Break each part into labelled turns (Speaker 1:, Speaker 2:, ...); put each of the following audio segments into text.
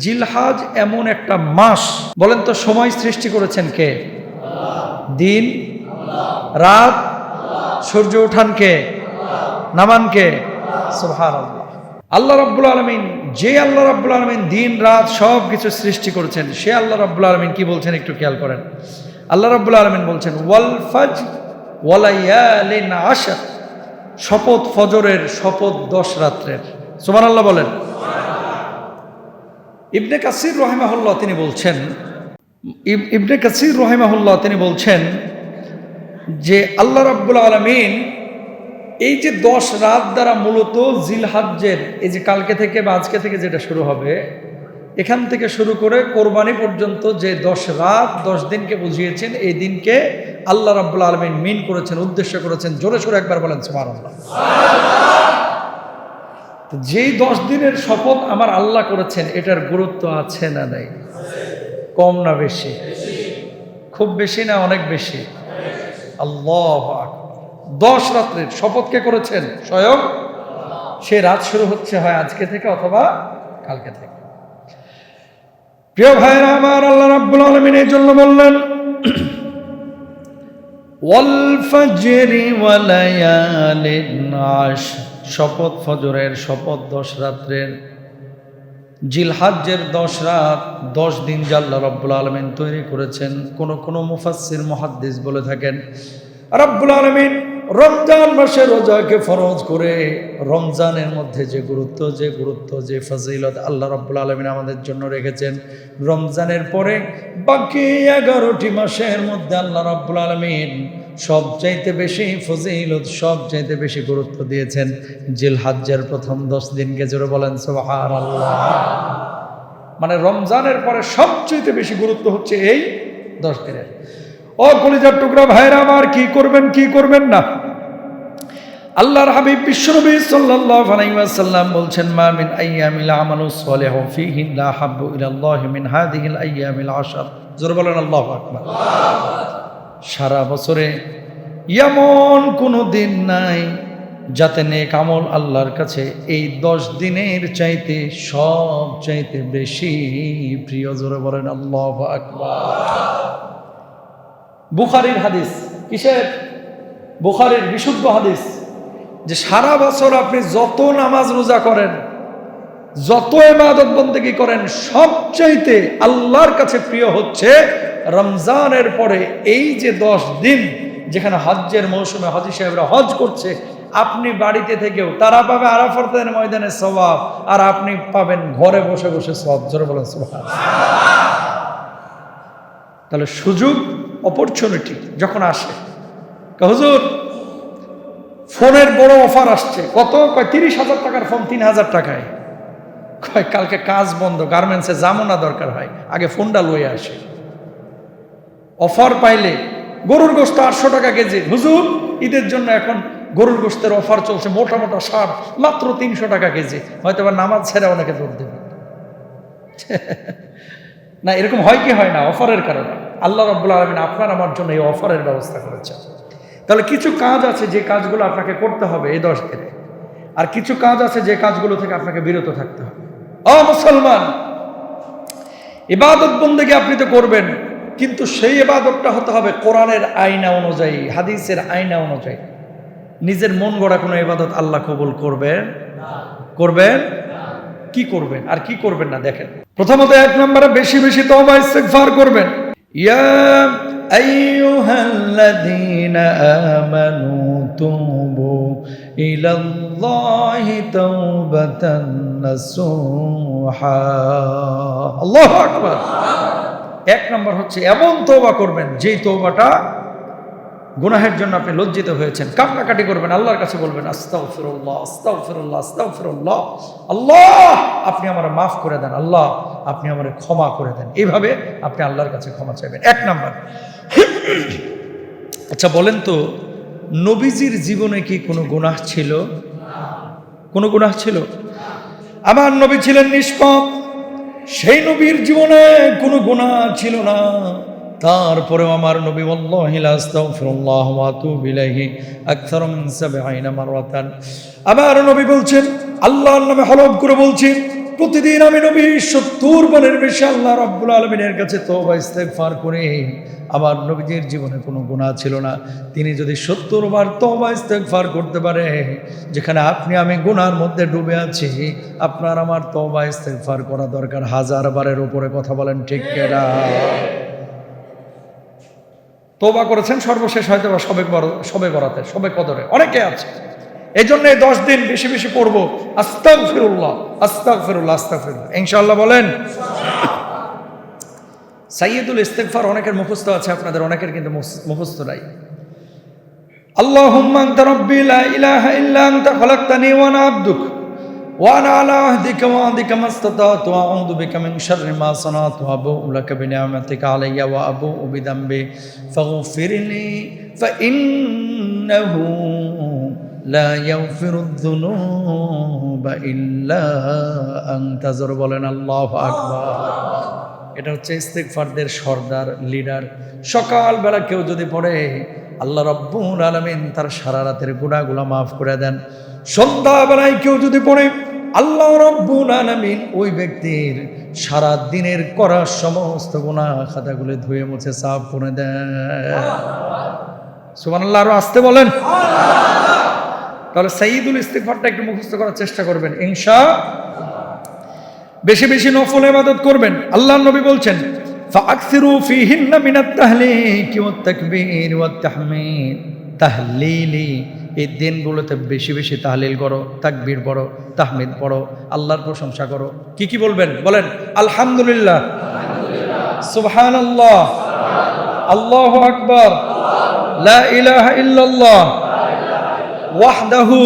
Speaker 1: জিলহাজ এমন একটা মাস, বলেন তো সময় সৃষ্টি করেছেন কে? দিন, রাত, সূর্য ওঠান কে, নামান কে? সুবহানাল্লাহ। আল্লাহ রাব্বুল আলামিন, যে আল্লাহ রাব্বুল আলামিন দিন রাত সব কিছু সৃষ্টি করেছেন, সে আল্লাহ রাব্বুল আলামিন কি বলছেন একটু খেয়াল করেন। আল্লাহ রাব্বুল আলামিন বলছেন ওয়াল ফাজর ওয়া লায়ালিন আশর, শপথ ফজরের, শপথ 10 রাত্রের। সুবহানাল্লাহ বলেন। ইবনে কাসির রাহিমাহুল্লাহ তিনি বলছেন যে আল্লাহ রাব্বুল আলামিন এই যে 10 রাত দ্বারা মূলত জিলহজ্জের, এই যে কালকে থেকে বা আজকে থেকে যেটা শুরু হবে, এখান থেকে শুরু করে কোরবানি পর্যন্ত যে 10 রাত 10 দিনকে বুঝিয়েছেন, এই দিনকে আল্লাহ রাব্বুল আলামিন মিন করেছেন, উদ্দেশ্য করেছেন। জোরে সোরে একবার বলেন সুবহানাল্লাহ। যেই 10 দিনের শপথ আমার আল্লাহ করেছেন, এটার গুরুত্ব আছে না নাই? কম না বেশি? খুব বেশি না অনেক বেশি? আল্লাহু আকবার। 10 রাত্রের শপথ কে করেছেন? স্বয়ং। সে রাত শুরু হচ্ছে হয় আজকে থেকে অথবা কালকে থেকে। প্রিয় ভাইরা আমার, আল্লাহ রাব্বুল আলামিন এই জন্য বললেন ওয়াল ফাজরি ওয়া লায়ালিন আশর, শপথ ফজরের, শপথ 10 রাত্রের। জিলহজ্জের 10 রাত 10 দিন যা আল্লাহ রাব্বুল আলামিন তৈরি করেছেন। কোন মুফাসসির মুহাদ্দিস বলে থাকেন রাব্বুল আলামিন রমজান মাসে রোজাকে ফরজ করে রমজানের মধ্যে যে গুরুত্ব যে ফজিলত আল্লাহ রাব্বুল আলামিন আমাদের জন্য রেখেছেন, রমজানের পরে বাকি 11টি মাসের মধ্যে আল্লাহ রাব্বুল আলামিন সবচাইতে বেশি ফজিলত, সবচাইতে বেশি গুরুত্ব দিয়েছেন জিলহজ্জের প্রথম 10 দিনকে। জোরে বলেন সুবহানাল্লাহ। মানে রমজানের পরে সবচাইতে বেশি গুরুত্ব হচ্ছে এই 10 দিনের। ও কলিজার টুকরা ভাইরা আমার, কি করবেন না। আল্লাহর হাবিব বিশ্বনবী সাল্লাল্লাহু আলাইহি ওয়াসাল্লাম বলছেন মা মিন আইয়ামিল আমালু সালিহু ফীহিন্না হাব্বু ইলাল্লাহি মিন হাযিহিল আইয়ামিল আশর। জোরে বলেন আল্লাহু আকবার। সারা বছরে এমন কোনো দিন নাই যাতে নেক আমল আল্লাহর কাছে এই 10 দিনের চাইতে সবচাইতে বেশি প্রিয়। জোরে বলেন আল্লাহু আকবার। বুখারীর হাদিস, কিসের? বুখারীর বিশুদ্ধ হাদিস, যে সারা বছর আপনি যত নামাজ রোজা করেন, যত ইবাদত বন্দেগী করেন, সবচাইতে আল্লাহর কাছে প্রিয় হচ্ছে রমজানের পরে এই যে 10 দিন, যেখানে হজ্জের মৌসুমে হাজী সাহেবরা হজ করছে। আপনি বাড়িতে থেকেও তারা পাবে আরাফাতের ময়দানে সওয়াব, আর আপনি পাবেন ঘরে বসে বসে সওয়াব। জোরে বলেন সুবহানাল্লাহ। তাহলে সুযোগ, অপরচুনিটি যখন আসে, হুজুর ফোনের বড় অফার আসছে, কত? কয় 30,000 টাকার ফোন 3,000 টাকায়। কয় কালকে কাজ বন্ধ, গার্মেন্টসে যাবো না, দরকার হয় আগে ফোনটা লয়ে আসে। অফার পাইলে গরুর গোশত 800 টাকা কেজি। হুজুর ঈদের জন্য এখন গরুর গোশতের অফার চলছে, মোটা মোটা শার্ট মাত্র 300 টাকা কেজি। হয়তো আবার নামাজ ছেড়ে অনেকে দৌড় দেবে না, এরকম হয় কি হয় না? অফারের কারণে আল্লাহ রাব্বুল আলামিন আপনার আমার জন্য এই অফারের ব্যবস্থা করেছেন। তাহলে কিছু কাজ আছে যে কাজগুলো আপনাকে করতে হবে এই 10 দিনে, আর কিছু কাজ আছে যে কাজগুলো থেকে আপনাকে বিরত থাকতে হবে। ও মুসলমান, ইবাদত বন্দেগী আপনি তো করবেন, কিন্তু সেই ইবাদতটা হতে হবে কোরআনের আইনা অনুযায়ী, হাদিসের আইনা অনুযায়ী। নিজের মন গড়া কোনো ইবাদত আল্লাহ কবুল করবেন না। কি করবেন আর কি করবেন না দেখেন। প্রথমত 1 নম্বরে বেশি বেশি তওবা ইস্তিগফার করবেন। ইয়া আইয়ুহাল্লাযীনা আমানু তুবু ইলাল্লাহি তাওবাতান নাসুহা। আল্লাহু আকবার। 1 নম্বর হচ্ছে এমন তওবা করবেন যেই তওবাটা গুনাহের জন্য আপনি লজ্জিত হয়েছেন, কান্নাকাটি করবেন, আল্লাহর কাছে বলবেন আস্তাগফিরুল্লাহ আস্তাগফিরুল্লাহ আস্তাগফিরুল্লাহ, আল্লাহ আপনি আমারে মাফ করে দেন, আল্লাহ আপনি আমারে ক্ষমা করে দেন। এইভাবে আপনি আল্লাহর কাছে ক্ষমা চাইবেন। 1 নাম্বার। আচ্ছা বলেন তো, নবীজির জীবনে কি কোনো গুনাহ ছিল? কোনো গুনাহ ছিল? আমার নবী ছিলেন নিষ্পাপ, সেই নবীর জীবনে কোনো গুনাহ ছিল না। তারপরেও আমার নবী ওয়াল্লাহি লা আস্তাগফিরুল্লাহ ওয়া আতুবু ইলাইহি আকসার মিন 70 মাররাতান। আমার নবী বলছেন, আল্লাহর নামে হলফ করে বলছি প্রতিদিন আমি নবী 70 বারের বেশি আল্লাহ রাব্বুল আলামিনের কাছে তওবা ইস্তেগফার করে, আমার নবীজির জীবনে কোনো গুনাহ ছিল না, তিনি যদি 70 বার তওবা ইস্তেগফার করতে পারে, যেখানে আপনি আমি গুনার মধ্যে ডুবে আছি, আপনার আমার তওবা ইস্তেগফার করা দরকার 1000 বারের উপরে। কথা বলেন ঠিক কিনা? তওবা করেছেন সর্বশেষ হয়তো বা সবে বরাতে, সবে কদরে অনেকে আছে। এই জন্য 10 দিন বেশি বেশি পড়বো আস্তাগফিরুল্লাহ আস্তাগফিরুল্লাহ আস্তাগফিরুল্লাহ, ইনশাআল্লাহ বলেন। সাইয়্যিদুল ইস্তিগফার অনেকের মুখস্থ আছে, আপনাদের অনেকের কিন্তু মুখস্থ নাই। আল্লাহুম্মা আনতা রাব্বি লা ইলাহা ইল্লা আনতা খালাকতানি ওয়া আনা আবদুক ওয়া আনা আলা আহদিকা ওয়া আহদিকা মাসতাতাতু ওয়া আউযু বিকা মিন শাররি মা সানাতু ওয়া আবুউ লাকা বিনি'মাতিকা আলাইয়া ওয়া আবুউ বিযামবি ফাগফিরলি ফাইন্নাহু লা ইয়াগফিরুয যুনুবা ইল্লা আনতা। জোরে বলেন আল্লাহু আকবার। এটা হচ্ছে ইস্তিগফারদের সর্দার, লিডার। সকালবেলা কেউ যদি পড়ে, আল্লাহ রাব্বুল আলামিন তার সারা রাতের গুনাহগুলো মাফ করে দেন। সন্ধ্যাবেলায় কেউ যদি পড়ে, আল্লাহ রাব্বুল আলামিন ওই ব্যক্তির সারা দিনের করা সমস্ত গুনাহ খাতাগুলো ধুয়ে মুছে সাফ করে দেন। সুবহানাল্লাহ। আরো আসতে বলেন। তাহলে সাইয়্যিদুল ইস্তিগফারটা একটু মুখস্থ করার চেষ্টা করবেন ইনশাআল্লাহ। বেশি বেশি নফল ইবাদত করবেন। আল্লাহর নবী বলছেন, ফাআকসিরু ফীহিন্না মিনাত তাহলিকি ওয়াত তাকবীর ওয়াত তাহমিদ। তাহলিলি, এই দিনগুলোতে বেশি বেশি তাহলিল করো, তাকবীর পড়ো, তাহমিদ পড়ো, আল্লাহর প্রশংসা করো। কি কি বলবেন? বলেন আলহামদুলিল্লাহ, সুবহানাল্লাহ, আল্লাহু আকবার, লা ইলাহা ইল্লাল্লাহ, ওয়াহদাহু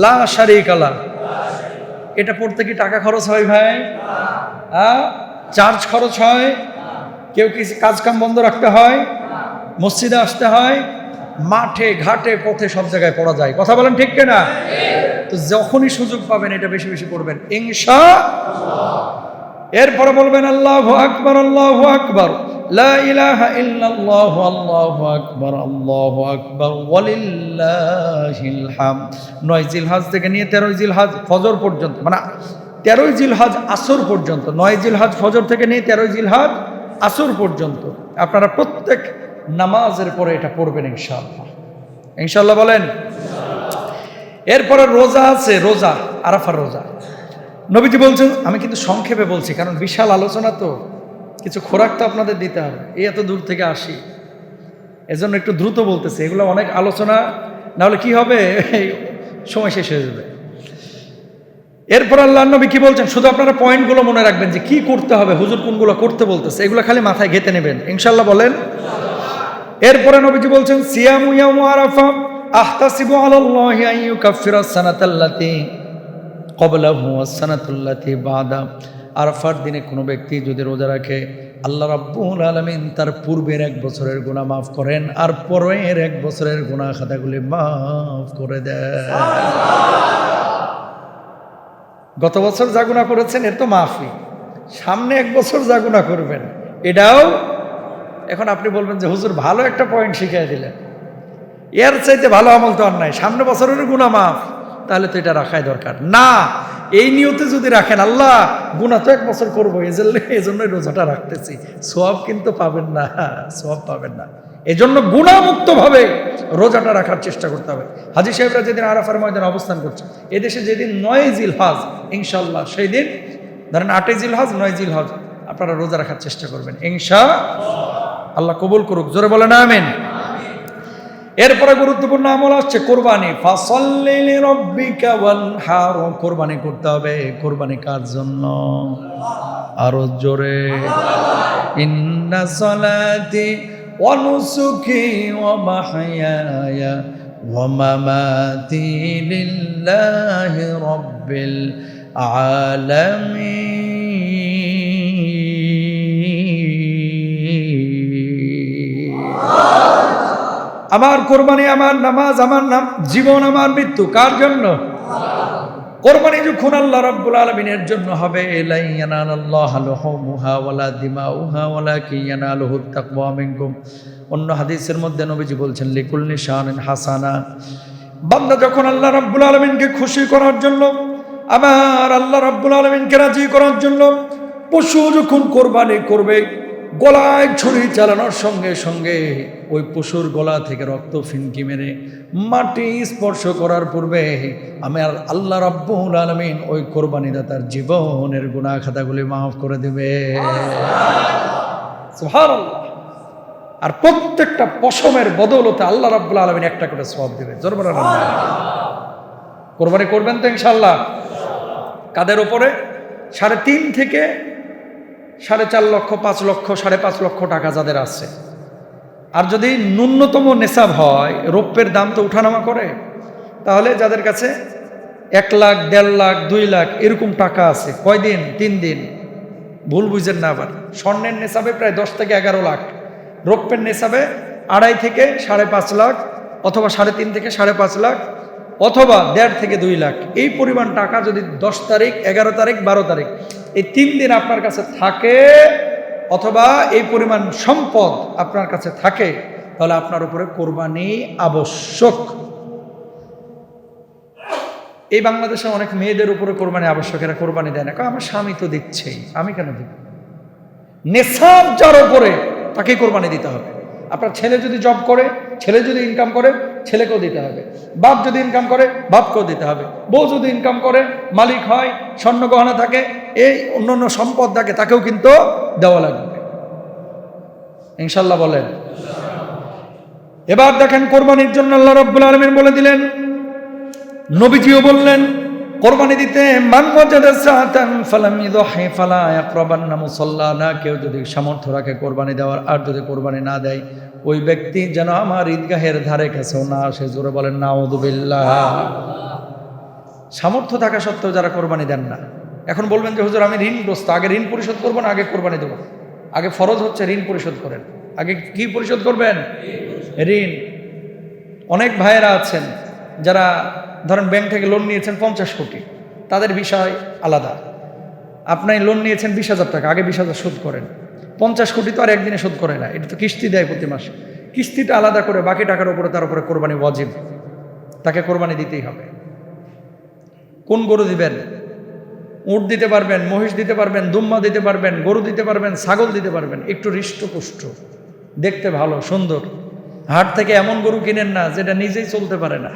Speaker 1: লা শারীকা লাহ। এটা পড়তে কি টাকা খরচ হয় ভাই? চার্জ খরচ হয়? কেউ কি কাজ কাম বন্ধ রাখতে হয়? মসজিদে আসতে হয়? মাঠে ঘাটে পথে সব জায়গায় পড়া যায়। কথা বলেন ঠিক কিনা? তো যখনই সুযোগ পাবেন এটা বেশি বেশি পড়বেন ইনশাআল্লাহ। এরপরে বলবেন আল্লাহু আকবার, আল্লাহু আকবার, লা ইলাহা ইল্লাল্লাহ, আল্লাহু আকবার, আল্লাহু আকবার, ওয়ালিল্লাহিল হামদ। 9 জিলহজ থেকে নিয়ে 13 জিলহজ ফজর পর্যন্ত, মানে 13 জিলহজ আসর পর্যন্ত, 9 জিলহজ ফজর থেকে নিয়ে 13 জিলহজ আসর পর্যন্ত আপনারা প্রত্যেক নামাজের পরে এটা পড়বেন ইনশাআল্লাহ। ইনশাআল্লাহ বলেন। এরপরে রোজা আছে, রোজা, আরাফার রোজা। নবীজি বলছেন, আমি কিন্তু সংক্ষেপে বলছি কারণ বিশাল আলোচনা, তো কিছু খোরাক তো আপনাদের দিতে হবে, এই এত দূর থেকে আসি, এজন্য একটু দ্রুত বলতেছি। এগুলো অনেক আলোচনা, নাহলে কি হবে, সময় শেষ হয়ে যাবে। এরপর আল্লাহর নবী কি বলছেন, শুধু আপনারা পয়েন্টগুলো মনে রাখবেন যে কি করতে হবে, হুজুর কোনগুলো করতে বলতেছে, এগুলো খালি মাথায় গেঁথে নেবেন ইনশাআল্লাহ বলেন। এরপরে নবীজি বলছেন, সিয়ামু ইয়াউমু আরাফা আহতাসিবু আলাল্লাহি আন ইউকাফিরা সানাতাল্লাতী ক্বাবলাহু ওয়াস সানাতাল্লাতী বাদা। আরাফার দিনে কোনো ব্যক্তি যদি রোজা রাখে, আল্লাহ রাব্বুল আলামিন তার পূর্বের 1 বছরের গুনাহ মাফ করেন আর পরের 1 বছরের গুনাহ খাতাগুলি মাফ করে দেন। গত বছর যা গুনাহ করেছেন এর তো মাফি, সামনে 1 বছর যা গুনাহ করবেন এটাও। এখন আপনি বলবেন যে হুজুর ভালো একটা পয়েন্ট শিখিয়ে দিলেন, এর চাইতে ভালো আমল তো আর নাই, সামনে বছরের গুনাহ মাফ, তাহলে তো এটা রাখাই দরকার না। এই নিয়তে যদি রাখেন, আল্লাহ গুনাহ তো 1 বছর করবো, এজন্যই রোজাটা রাখতেছি, সওয়াব কিন্তু পাবেন না, সওয়াব পাবেন না। এজন্য গুনাহমুক্ত ভাবে রোজাটা রাখার চেষ্টা করতে হবে। হাজী সাহেবরা যেদিন আরাফার ময়দানে অবস্থান করছে, এদেশে যেদিন 9 জিলহজ ইনশাআল্লাহ, সেই দিন ধরেন 8 জিলহজ 9 জিলহজ আপনারা রোজা রাখার চেষ্টা করবেন ইনশাআল্লাহ। আল্লাহ কবুল করুক, জোরে বলেন আমিন। এরপরে গুরুত্বপূর্ণ আমল আসছে কোরবানি। ফাসাল্লি লিরাব্বিকা ওয়ানহার। কোরবানি করতে হবে। কোরবানি কার জন্য? আরো জোরে, ইন্না সালাতি ওয়া নুসুকি ওয়া মাহইয়ায়া ওয়া মামাতি লিল্লাহি রাব্বিল আলামিন। আমার কোরবানি, আমার নামাজ, আমার জীবন, আমার মৃত্যু কার জন্য? কোরবানি যখন আল্লাহ রাব্বুল আলামিনের জন্য হবে, লা ইয়ানালাল্লাহু লুহুমুহা ওয়ালা দিমাউহা ওয়ালাকিন ইয়ানালুহুত তাকওয়া মিনকুম। অন্য হাদিসের মধ্যে নবীজি বলছেন, লিকুল্লি শানিন হাসানা। বান্দা যখন আল্লাহ রাব্বুল আলামিনকে খুশি করার জন্য আমার আল্লাহ রাব্বুল আলামিনকে রাজি করার জন্য পশু যখন কোরবানি করবে, গলায় ছুরি চালানোর সঙ্গে সঙ্গে ওই পশুর গলা থেকে রক্ত ফিনকি মেরে মাটি স্পর্শ করার পূর্বে আমি আল্লাহ রাব্বুল আলামিন ওই কোরবানিদাতার জীবনের গুনাহ খাতাগুলি মাফ করে দেবে। সুবহানাল্লাহ। আর প্রত্যেকটা পশমের বদৌলতে আল্লাহ রাব্বুল আলামিন একটা করে সওয়াব দেবে। জোরে বলেন আল্লাহ। কোরবানি করবেন তো ইনশাআল্লাহ? কাদের উপরে? 3.5 থেকে 4.5 লক্ষ, 5 লক্ষ, 5.5 লক্ষ টাকা যাদের আছে। আর যদি ন্যূনতম নেশাব হয়, রৌপ্যের দাম তো উঠানামা করে, তাহলে যাদের কাছে 1 লাখ, 1.5 লাখ, 2 লাখ এরকম টাকা আছে, কয়দিন? 3 দিন। ভুল বুঝেন না আবার। স্বর্ণের নেশাবে প্রায় 10 থেকে 11 লাখ, রৌপ্যের নেশাবে 2.5 থেকে 5.5 লাখ, অথবা 3.5 থেকে 5.5 লাখ, অথবা 1.5 থেকে 2 লাখ। এই পরিমাণ টাকা যদি 10 তারিখ, 11 তারিখ, 12 তারিখ এই 3 দিন আপনার কাছে থাকে, অথবা এই পরিমাণ সম্পদ আপনার কাছে থাকে, তাহলে আপনার উপরে কোরবানি আবশ্যক। এই বাংলাদেশে অনেক মেয়েদের উপরে কোরবানি আবশ্যক, এরা কোরবানি দেয় না। আমার স্বামী তো দিচ্ছেই, আমি কেন দিব? নেশাব যার উপরে তাকে কোরবানি দিতে হবে। আপনার ছেলে যদি জব করে, ছেলে যদি ইনকাম করে, ছেলেকেও দিতে হবে। বাপ যদি ইনকাম করে, বাপকেও দিতে হবে। বউ যদি ইনকাম করে, মালিক হয়, স্বর্ণ গহনা থাকে, এই অন্যান্য সম্পদ থাকে, তাকেও কিন্তু দেওয়া লাগবে ইনশাল্লাহ। বলেন। এবার দেখেন কোরবানির জন্য আল্লাহ রাব্বুল আলামিন বলে দিলেন, নবীজিও বললেন কোরবানি দিতে, মান ওয়াজাদা সাআতান ফালাম ইযহি ফালা ইয়াকরাবান্না মুসাল্লানা। কেউ যদি সামর্থ্য রাখে কোরবানি দেওয়ার, আর যদি কোরবানি না দেয়, ওই ব্যক্তি যেন আমার ঈদগাহের ধারে কাছেও না আসে। জোরে বলেন নাউযুবিল্লাহ। সামর্থ্য থাকা সত্ত্বেও যারা কোরবানি দেন না, এখন বলবেন যে হুজুর আমি ঋণগ্রস্ত, আগে ঋণ পরিশোধ করবো না আগে কোরবানি দেবো? আগে ফরজ হচ্ছে ঋণ পরিশোধ করেন। আগে কি পরিশোধ করবেন? ঋণ। অনেক ভাইয়েরা আছেন যারা ধরেন ব্যাংক থেকে লোন নিয়েছেন 50 কোটি, তাদের বিষয় আলাদা। আপনি লোন নিয়েছেন 20,000 টাকা, আগে 20,000 শোধ করেন। 50 কোটি তো আর একদিনে শোধ করে না, এটা তো কিস্তি দেয় প্রতি মাসে। কিস্তিটা আলাদা করে বাকি টাকার উপরে তার উপরে কোরবানি ওয়াজিব, তাকে কোরবানি দিতেই হবে। কোন গরু দিবেন? উট দিতে পারবেন, মহিষ দিতে পারবেন, দুম্বা দিতে পারবেন, গরু দিতে পারবেন, ছাগল দিতে পারবেন, একটু হৃষ্টপুষ্ট, দেখতে ভালো সুন্দর। হাট থেকে এমন গরু কিনেন না যেটা নিজেই চলতে পারে না।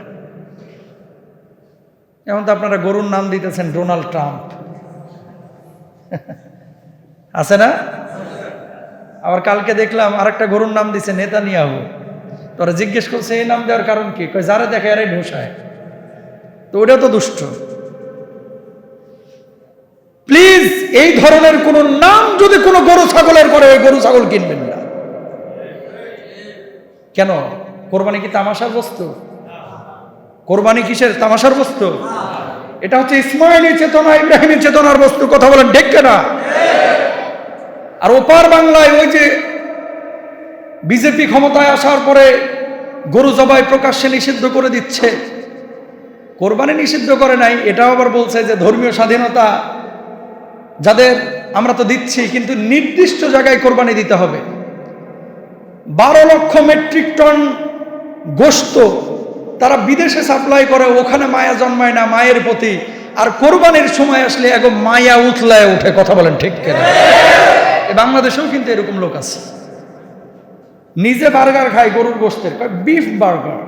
Speaker 1: এখন তো আপনারা গরুর নাম দিতেছেন ডোনাল্ড ট্রাম্প, আছে না? আবার কালকে দেখলাম আরেকটা গরুর নাম দিছে নেতানিয়াহু। তোরা জিজ্ঞেস করছে এই নাম দেওয়ার কারণ কি? কই যারা দেখে আরে ঢোসায়, তো ওটা তো দুষ্ট। প্লিজ এই ধরনের কোন নাম যদি কোনো গরু ছাগলের করে, ওই গরু ছাগল কিনবেন না। কেন? কোরবানি কি তামাশার বস্তু? কোরবানি কিসের তামাশার বস্তু? এটা হচ্ছে ইসমাইলের চেতনা, ইব্রাহিমের চেতনার বস্তু। কথা বলেন ঠিক না? আর ওপার বাংলায় ওই যে বিজেপি ক্ষমতায় আসার পরে গরু জবাই প্রকাশ্যে নিষিদ্ধ করে দিচ্ছে। কোরবানি নিষিদ্ধ করে নাই, এটাও আবার বলছে যে ধর্মীয় স্বাধীনতা যাদের, আমরা তো দিচ্ছি, কিন্তু নির্দিষ্ট জায়গায় কোরবানি দিতে হবে। 12 লক্ষ মেট্রিক টন গোশত তারা বিদেশে সাপ্লাই করে, ওখানে মায়া জন্মায় না মায়ের প্রতি। আর কোরবানির সময় আসলে এখন মায়া উথলায় উঠে। কথা বলেন ঠিক কিনা? বাংলাদেশেও কিন্তু এরকম লোক আছে, নিজে বার্গার খায় গরুর গোশতের, বিফ বার্গার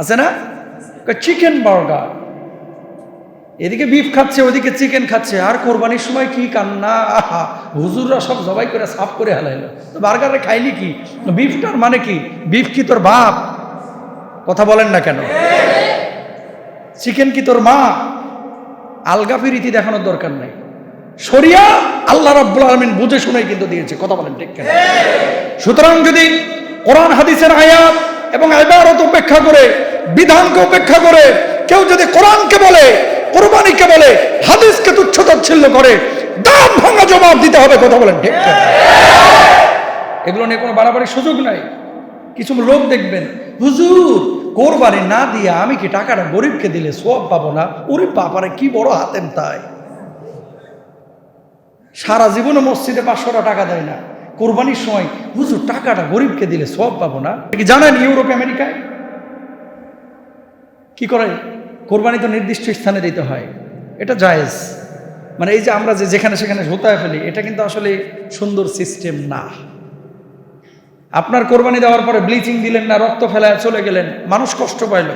Speaker 1: আছে না, চিকেন বার্গার। এদিকে বিফ খাচ্ছে, ওদিকে চিকেন খাচ্ছে, আর কোরবানির সময় কি কান্না! আহা, হুজুররা সব জবাই করে সাফ করে হালাইলো, তো বার্গারে খাইলি কি? বিফটার মানে কি? বিফ কি তোর বাপ? কথা বলেন না কেন? চিকেন কি তোর মা? আলগা ফিরিতি দেখানোর দরকার নাই। শরিয়া আল্লাহ রাব্বুল আলামিন বুঝে শুনেই কিন্তু দিয়েছে। কথা বলেন ঠিক কেন? সুতরাং যদি কোরআন হাদিসের আয়াত এবং ইবারত উপেক্ষা করে, বিধানকে উপেক্ষা করে কেউ যদি কোরআনকে বলে, কোরবানিকে বলে, হাদিসকে তুচ্ছ-তাচ্ছিল্য করে, দাঁত ভাঙা জবাব দিতে হবে। কথা বলেন ঠিক কেন? এগুলো নিয়ে কোনো বাড়াবাড়ির সুযোগ নাই। কিছু লোক দেখবেন, হুজুর কোরবানি না দিয়ে আমি কি টাকাটা গরিবকে দিলে সওয়াব পাবো না? ওরে বাবারে, কি বড় হাতেম তাই! সারা জীবনে মসজিদে 500 টাকা দেয় না, কোরবানির সময় হুজুর টাকাটা গরিবকে দিলে সওয়াব পাবো না। কি জানেন ইউরোপ আমেরিকায় কি করে? কোরবানি তো নির্দিষ্ট স্থানে দিতে হয়। এটা জায়েজ। মানে এই যে আমরা যে যেখানে সেখানে ঝোতায় ফেলি, এটা কিন্তু আসলে সুন্দর সিস্টেম না। আপনার কোরবানি দেওয়ার পরে ব্লিচিং দিলেন না, রক্ত ফেলায় চলে গেলেন, মানুষ কষ্ট পাইল।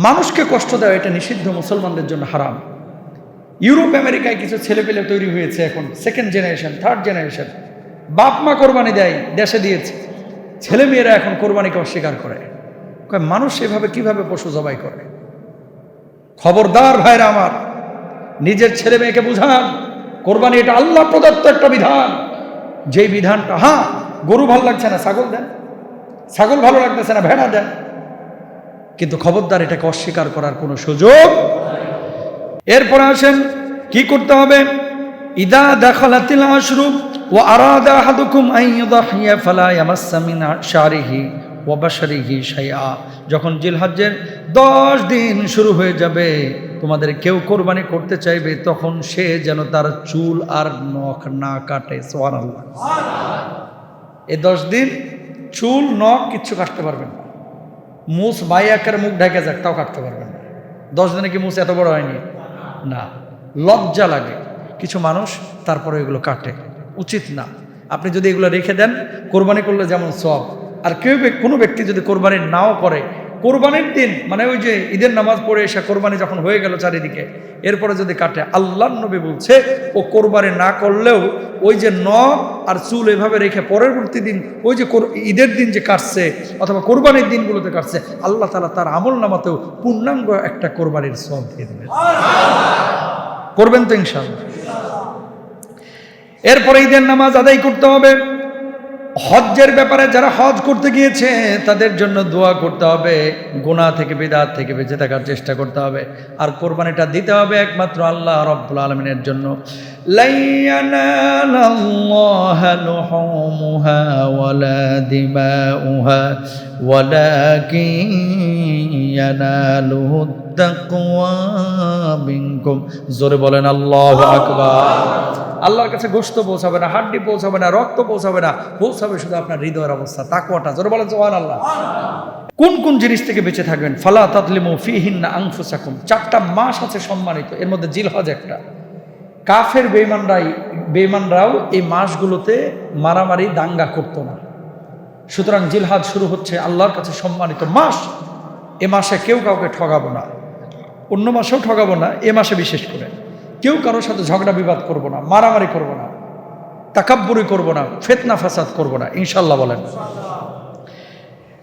Speaker 1: মানুষকে কষ্ট দেওয়া এটা নিষিদ্ধ, মুসলমানদের জন্য হারাম। ইউরোপ আমেরিকায় কিছু ছেলেপেলে তৈরি হয়েছে এখন, সেকেন্ড জেনারেশন, থার্ড জেনারেশন, বাপ মা কোরবানি দেয়, দেশে দিয়েছে, ছেলে মেয়েরা এখন কোরবানিকে অস্বীকার করে। মানুষ এভাবে কিভাবে পশু জবাই করে? খবরদার ভাইরা আমার, নিজের ছেলে মেয়েকে বুঝান কোরবানি এটা আল্লাহ প্রদত্ত একটা বিধান। যেই বিধানটা, হ্যাঁ গরু ভালো লাগছে না ছাগল দেন, ছাগল ভালো লাগতেছে না ভেড়া দেন, কিন্তু খবরদার এটাকে অস্বীকার করার কোনো সুযোগ। এরপরে আসেন কি করতে হবে। ইদা দাখালাতিল আশরু ওয়া আরাদা আহাদুকুম আন ইউদাহিয়া ফালা ইয়ামাসসা মিন শারিহি ওয়া বাশারিহি শাইআ। যখন জিলহজ্জের 10 দিন শুরু হয়ে যাবে, তোমাদের কেউ কোরবানি করতে চাইবে, তখন সে যেন তার চুল আর নখ না কাটে। সুবহানাল্লাহ। এই 10 দিন চুল নখ কিচ্ছু কাটতে পারবেন না। মুছ বাইয়াকের মুখ ঢেকে যাক, তাও কাটতে পারবেন না। 10 দিনে কি মুছ এত বড় হয়নি? না, লজ্জা লাগে কিছু মানুষ, তারপরে এগুলো কাটে, উচিত না। আপনি যদি এগুলো রেখে দেন, কোরবানি করলে যেমন সব। আর কোনো ব্যক্তি যদি কোরবানি নাও করে, কোরবানির দিন মানে ওই যে ঈদের নামাজ পড়ে এসে কোরবানি যখন হয়ে গেল চারিদিকে, এরপরে যদি কাটে, আল্লাহর নবী বলছে ও কোরবানি না করলেও ওই যে নখ আর চুল এভাবে রেখে পরবর্তী দিন ওই যে ঈদের দিন যে কাটছে অথবা কোরবানির দিনগুলোতে কাটছে, আল্লাহ তাআলা তার আমল নামাতেও পূর্ণাঙ্গ একটা কোরবানির সওয়াব দিয়ে দেবেন। করবেন তো ইনশাআল্লাহ। এরপরে ঈদের নামাজ আদায় করতে হবে। হজ্জের ব্যাপারে যারা হজ করতে গিয়েছে তাদের জন্য দোয়া করতে হবে, গুনাহ থেকে বিদআত থেকে বেঁচে থাকার চেষ্টা করতে হবে। আর কোরবানিটা দিতে হবে একমাত্র আল্লাহ রাব্বুল আলামিনের জন্য। লা ইয়ানালাল্লাহু লুহুমুহা ওয়ালা দিমাউহা ওয়ালাকিন ইয়ানালুহুত তাকওয়া মিনকুম। জোরে বলেন আল্লাহু আকবার। আল্লাহর কাছে গোশত পৌঁছাবে না, হাড্ডি পৌঁছাবে না, রক্ত পৌঁছাবে না, পৌঁছাবে শুধু আপনার হৃদয়ের অবস্থা, তাকওয়াটা। জোরে বলেন সুবহানাল্লাহ। কোন কোন জিনিস থেকে বেঁচে থাকবেন? ফালা তাদলিমু ফিহিন্না আনফুসাকুম। 4টা মাস আছে সম্মানিত, এর মধ্যে জিলহজ একটা। কাফের বেঈমানরাও এই মাসগুলোতে মারামারি দাঙ্গা করতো না। সুতরাং জিলহজ শুরু হচ্ছে আল্লাহর কাছে সম্মানিত মাস। এ মাসে কেউ কাউকে ঠগাবো না, অন্য মাসেও ঠগাবো না, এ মাসে বিশেষ করে কেউ কারোর সাথে ঝগড়া বিবাদ করব না, মারামারি করব না, তাকাব্বুরি করব না, ফিতনা ফাসাদ করব না, ইনশাআল্লাহ বলেন।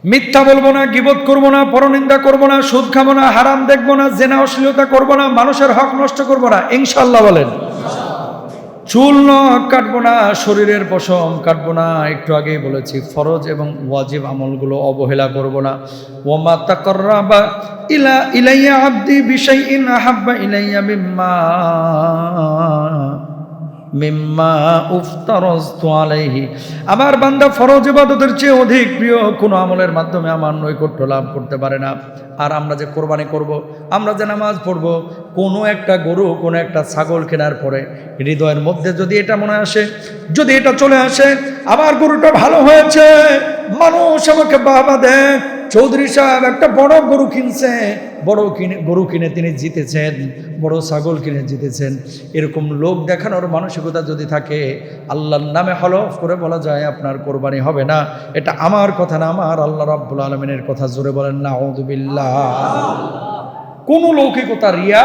Speaker 1: মিথ্যা বলবো না, গীবত করব না, পরনিন্দা করব না, সুদ খাবো না, হারাম দেখবো না, জেনা অশ্লীলতা করব না, মানুষের হক নষ্ট করব না, ইনশাআল্লাহ বলেন। চুল নখ কাটবো না, শরীরের পশম কাটবো না। একটু আগেই বলেছি ফরজ এবং ওয়াজিব আমলগুলো অবহেলা করব না। ওয়ামা তাকাররাবা ইলাইয়া আবদি বিশাইইন আহাব্বা ইলাইয়া মিম্মা উফতারাজতু আলাইহি। আমার বান্দা ফরজ ইবাদতের চেয়ে অধিক প্রিয় কোনো আমলের মাধ্যমে আমার নৈকট্য লাভ করতে পারে না। আর আমরা যে কোরবানি করব, আমরা যে নামাজ পড়ব, কোনো একটা গরু, কোনো একটা ছাগল কেনার পরে হৃদয়ের মধ্যে যদি এটা মনে আসে, যদি এটা চলে আসে, আমার গরুটা ভালো হয়েছে, মানুষ আমাকে বাবা দেয়, চৌধুরী সাহেব একটা বড় গরু কিনছে, গরু কিনে তিনি জিতেছেন, বড় ছাগল কিনে জিতেছেন, এরকম লোক দেখানোর মানসিকতা যদি থাকে, আল্লাহর নামে হলফ করে বলা যায় আপনার কোরবানি হবে না। এটা আমার কথা না, আমার আল্লাহ রাব্বুল আলামিনের কথা। জোরে বলেন নাউযুবিল্লাহ। কোন লৌকিকতা, রিয়া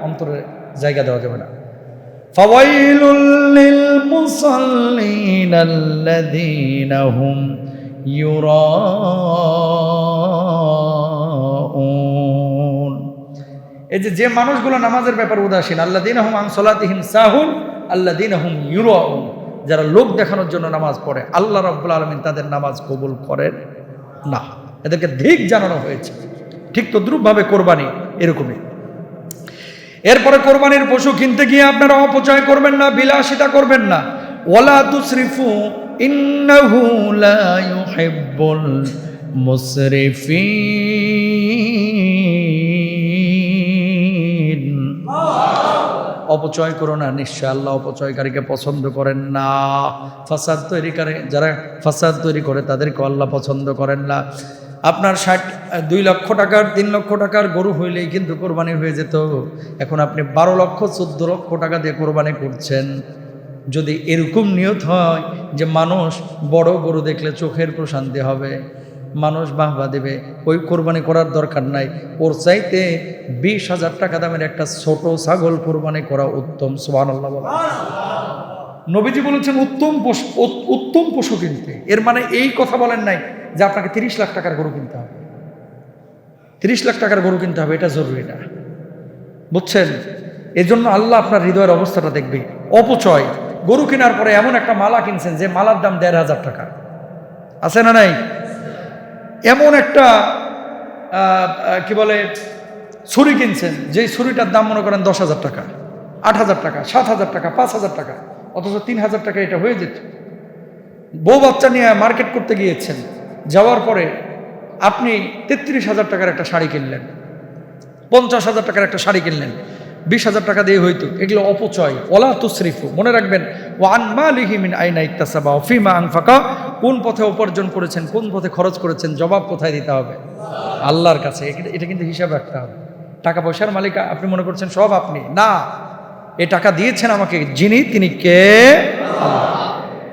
Speaker 1: অন্তরে জায়গা দেওয়া যাবে না। ফাওয়াইলুল লিল মুসাল্লিন আল্লাযীনা হুম ইউরাউন। এই যে মানুষগুলো নামাজের ব্যাপারে উদাসীন, আল্লাযীনা হুম আন সালাতিহিম সাহুন আল্লাযীনা হুম ইউরাউন, যারা লোক দেখানোর জন্য নামাজ পড়ে, আল্লাহ রাব্বুল আলামিন তাদের নামাজ কবুল করেন না। এদেরকে ধিক জানানো হয়েছে। ঠিক তদ্রূপভাবে কোরবানি এরকমই। এরপরে কোরবানির পশু কিনতে গিয়ে আপনারা অপচয় করবেন না, বিলাসিতা করবেন না। ওয়ালা তুসরিফু ইন্নাহু লা ইউহিব্বুল মুসরিফিন। অপচয় করো না, নিশ্চয় আল্লাহ অপচয়কারীকে পছন্দ করেন না। ফাসাদ তৈরিকারী, যারা ফাসাদ তৈরি করে তাদেরকে আল্লাহ পছন্দ করেন না। আপনার 2 লক্ষ টাকার 3 লক্ষ টাকার গরু হইলেই কিন্তু কোরবানি হয়ে যেত। এখন আপনি 12 লক্ষ 14 লক্ষ টাকা দিয়ে কোরবানি করছেন। যদি এরকম নিয়ত হয় যে মানুষ বড় গরু দেখলে চোখের প্রশান্তি হবে, মানুষ বাহবা দেবে, ওই কোরবানি করার দরকার নাই। ওর চাইতে 20,000 টাকা দামের একটা ছোট ছাগল কোরবানি করা উত্তম। সুবহানাল্লাহ বলেন। নবীজি বলেছেন উত্তম পশু কিনতে। এর মানে এই কথা বলেন নাই যে আপনাকে 30 লাখ টাকার গরু কিনতে হবে, 30 লাখ টাকার গরু কিনতে হবে, এটা জরুরি না, বুঝছেন? এজন্য আল্লাহ আপনার হৃদয়ের অবস্থাটা দেখবে। অপচয়, গরু কেনার পরে এমন একটা মালা কিনছেন যে মালার দাম 1,500 টাকা, আছে না নাই? এমন একটা কি বলে ছুরি কিনছেন যে ছুরিটার দাম মনে করেন 10,000 টাকা, 8,000 টাকা, 7,000 টাকা, 5,000 টাকা, অথচ 3,000 টাকা এটা হয়ে যেত। বউ বাচ্চা নিয়ে মার্কেট করতে গিয়েছেন, যাওয়ার পরে আপনি 33,000 টাকার একটা শাড়ি কিনলেন, 50,000 টাকার একটা শাড়ি কিনলেন, 20,000 টাকা দিয়ে হইতো। এগুলো অপচয়। ওয়ালা তুসরিফু, মনে রাখবেন, ওয়ান মালিহি মিন আইনা ইকতাসাবা ওয়া ফিমা আনফাকা, কোন পথে উপার্জন করেছেন, কোন পথে খরচ করেছেন, জবাব কোথায় দিতে হবে? আল্লাহর কাছে। এটা কিন্তু হিসাব রাখতে হবে। টাকা পয়সার মালিক আপনি মনে করছেন সব আপনি, না, এ টাকা দিয়েছেন আমাকে যিনি, তিনি কে? আল্লাহ।